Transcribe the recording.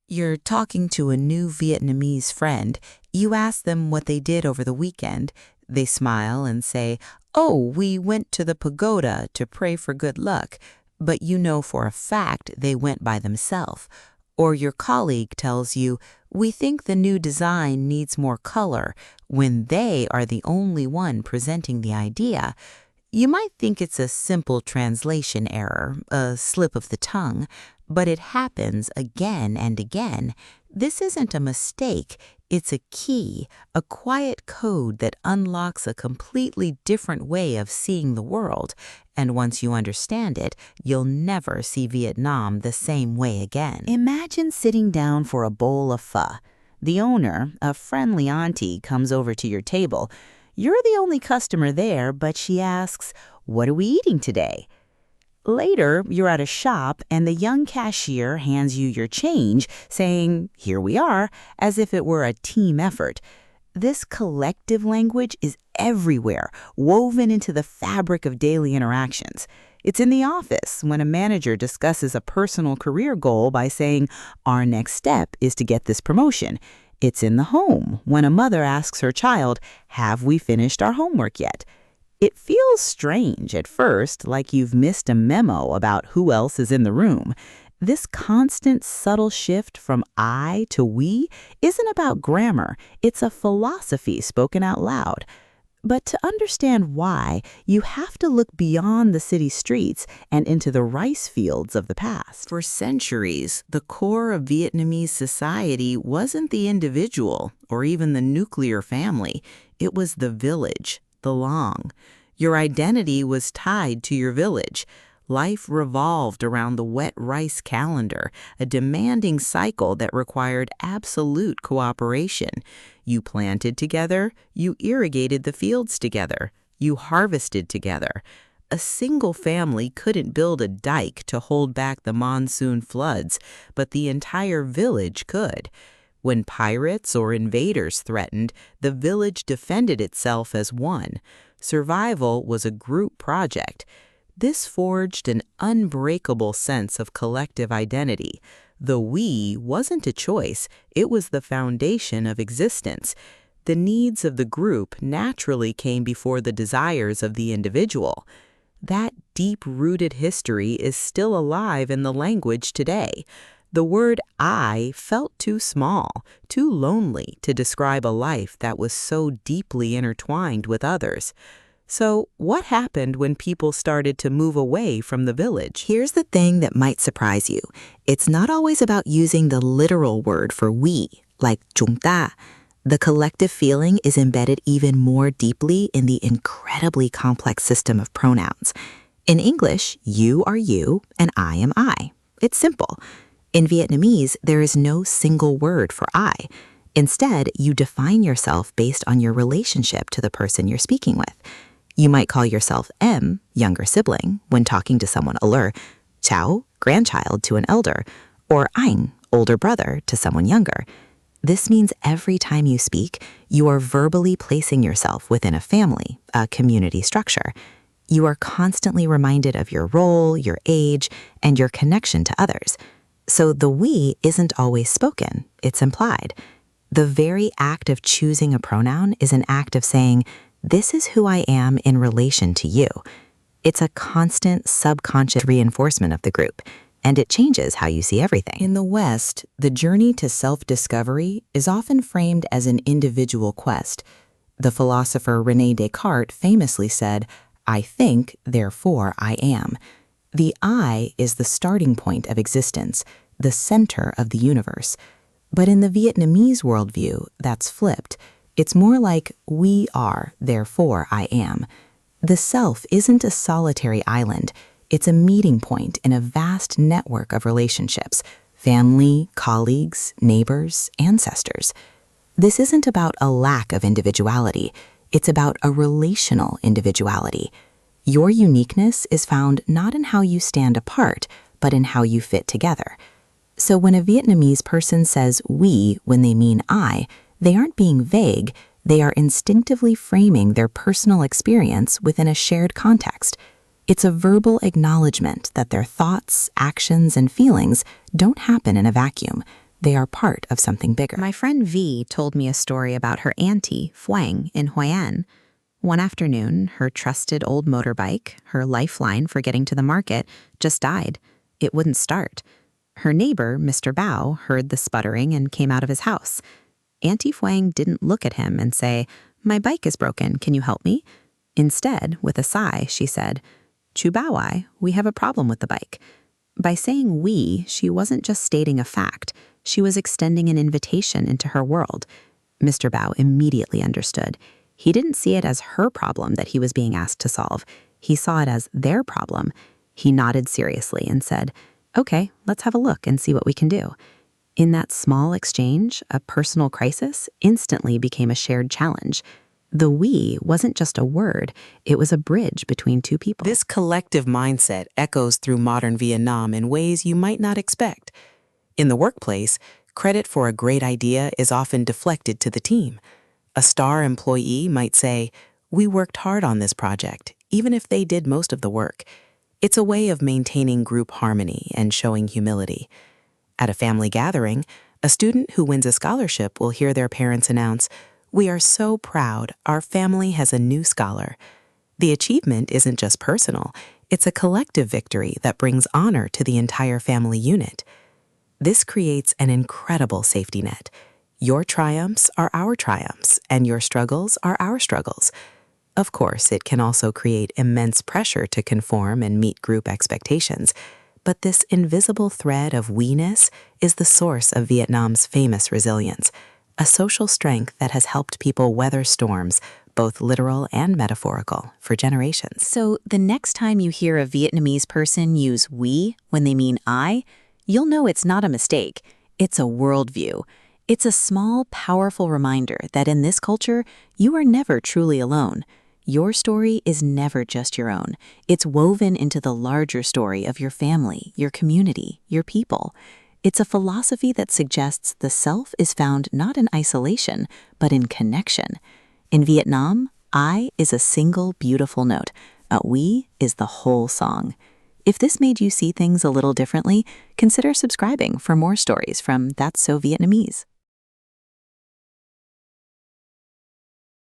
You're talking to a new Vietnamese friend. You ask them what they did over the weekend. They smile and say, "Oh, we went to the pagoda to pray for good luck," but you know for a fact they went by themselves. Or your colleague tells you, "We think the new design needs more color," when they are the only one presenting the idea. You might think it's a simple translation error, a slip of the tongue, but it happens again and again. This isn't a mistake, it's a key, a quiet code that unlocks a completely different way of seeing the world. And once you understand it, you'll never see Vietnam the same way again. Imagine sitting down for a bowl of pho. The owner, a friendly auntie, comes over to your table. You're the only customer there, but she asks, "What are we eating today?" Later, you're at a shop and the young cashier hands you your change, saying, "Here we are," as if it were a team effort. This collective language is everywhere, woven into the fabric of daily interactions. It's in the office when a manager discusses a personal career goal by saying, "Our next step is to get this promotion." It's in the home when a mother asks her child, "Have we finished our homework yet?" It feels strange at first, like you've missed a memo about who else is in the room. This constant, subtle shift from I to we isn't about grammar. It's a philosophy spoken out loud. But to understand why, you have to look beyond the city streets and into the rice fields of the past. For centuries, the core of Vietnamese society wasn't the individual or even the nuclear family. It was the village, the Long. Your identity was tied to your village. Life revolved around the wet rice calendar, a demanding cycle that required absolute cooperation. You planted together, you irrigated the fields together, you harvested together. A single family couldn't build a dike to hold back the monsoon floods, but the entire village could. When pirates or invaders threatened, the village defended itself as one. Survival was a group project. This forged an unbreakable sense of collective identity. The we wasn't a choice, it was the foundation of existence. The needs of the group naturally came before the desires of the individual. That deep-rooted history is still alive in the language today. The word I felt too small, too lonely to describe a life that was so deeply intertwined with others. So, what happened when people started to move away from the village? Here's the thing that might surprise you. It's not always about using the literal word for we, like chúng ta. The collective feeling is embedded even more deeply in the incredibly complex system of pronouns. In English, you are you and I am I. It's simple. In Vietnamese, there is no single word for I. Instead, you define yourself based on your relationship to the person you're speaking with. You might call yourself M, younger sibling, when talking to someone older, Cháu, grandchild to an elder, or Anh, older brother to someone younger. This means every time you speak, you are verbally placing yourself within a family, a community structure. You are constantly reminded of your role, your age, and your connection to others. So the we isn't always spoken, it's implied. The very act of choosing a pronoun is an act of saying, "This is who I am in relation to you." It's a constant subconscious reinforcement of the group, and it changes how you see everything. In the West, the journey to self-discovery is often framed as an individual quest. The philosopher René Descartes famously said, "I think, therefore I am." The I is the starting point of existence, the center of the universe. But in the Vietnamese worldview, that's flipped. It's more like we are, therefore I am. The self isn't a solitary island. It's a meeting point in a vast network of relationships, family, colleagues, neighbors, ancestors. This isn't about a lack of individuality. It's about a relational individuality. Your uniqueness is found not in how you stand apart, but in how you fit together. So when a Vietnamese person says we when they mean I, they aren't being vague, they are instinctively framing their personal experience within a shared context. It's a verbal acknowledgement that their thoughts, actions, and feelings don't happen in a vacuum. They are part of something bigger. My friend V told me a story about her auntie, Phuang, in Hoi An. One afternoon, her trusted old motorbike, her lifeline for getting to the market, just died. It wouldn't start. Her neighbor, Mr. Bao, heard the sputtering and came out of his house. Auntie Phuang didn't look at him and say, "My bike is broken, can you help me?" Instead, with a sigh, she said, "Chu Baowai, we have a problem with the bike." By saying we, she wasn't just stating a fact. She was extending an invitation into her world. Mr. Bao immediately understood. He didn't see it as her problem that he was being asked to solve. He saw it as their problem. He nodded seriously and said, "Okay, let's have a look and see what we can do." In that small exchange, a personal crisis instantly became a shared challenge. The we wasn't just a word, it was a bridge between two people. This collective mindset echoes through modern Vietnam in ways you might not expect. In the workplace, credit for a great idea is often deflected to the team. A star employee might say, "We worked hard on this project," even if they did most of the work. It's a way of maintaining group harmony and showing humility. At a family gathering, a student who wins a scholarship will hear their parents announce, "We are so proud, our family has a new scholar." The achievement isn't just personal, it's a collective victory that brings honor to the entire family unit. This creates an incredible safety net. Your triumphs are our triumphs, and your struggles are our struggles. Of course, it can also create immense pressure to conform and meet group expectations, but this invisible thread of we-ness is the source of Vietnam's famous resilience, a social strength that has helped people weather storms, both literal and metaphorical, for generations. So the next time you hear a Vietnamese person use we when they mean I, you'll know it's not a mistake. It's a worldview. It's a small, powerful reminder that in this culture, you are never truly alone. Your story is never just your own. It's woven into the larger story of your family, your community, your people. It's a philosophy that suggests the self is found not in isolation, but in connection. In Vietnam, I is a single beautiful note. A we is the whole song. If this made you see things a little differently, consider subscribing for more stories from That's So Vietnamese.